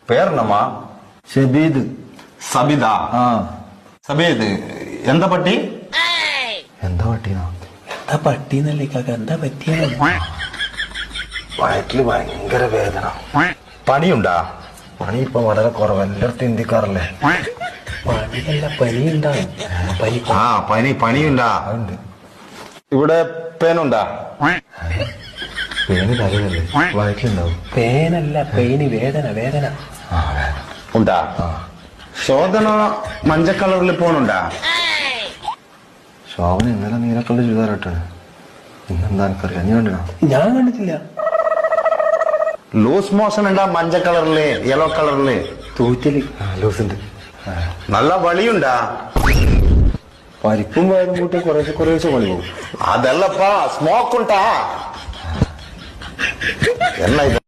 പേരെന്നമ്മാ? ഷബീദ്. സബിത. സബീദ് എന്താ പട്ടി? എന്താ പട്ടീനാ? എന്താ പട്ടീന്നല്ലേ കാക്ക, എന്താ പറ്റിയ? വയറ്റില് ഭയങ്കര വേദന. പണിയുണ്ടാ? പണി ഇപ്പൊ വളരെ കുറവ്, എല്ലായിടത്തും ഇന്ത്യക്കാറല്ലേ. പണിയല്ല, പനിയുണ്ടാവും. പണിയുണ്ടാ? അതുണ്ട്. ഇവിടെ പേനുണ്ടാ? പേന് തലയല്ലേ, വയറ്റിലുണ്ടാവും. പേനല്ല, പെയിന്, വേദന. വേദന ഉണ്ടാ? ശോധന മഞ്ഞ കളറിൽ പോണുണ്ടാ? ശോഭന ഇന്നലെ നീലക്കള്ള ചുതാറിട്ടാണ്. ഇന്നെന്താ എനിക്കറിയാം, നീ കണ്ടിനാ? ഞാൻ കണ്ടിട്ടില്ല. ലൂസ് മോഷൻ ഉണ്ടാ? മഞ്ഞ കളറില്, യെല്ലോ കളറില് തൂറ്റല്. ലൂസുണ്ട്. നല്ല വളിയുണ്ടാ? പരിപ്പും വയറും കൂട്ടി കുറേശ്ശെ പണി പോകും. അതല്ലപ്പാ, സ്മോക്ക് ഉണ്ടാ? എന്നാ ഇത്?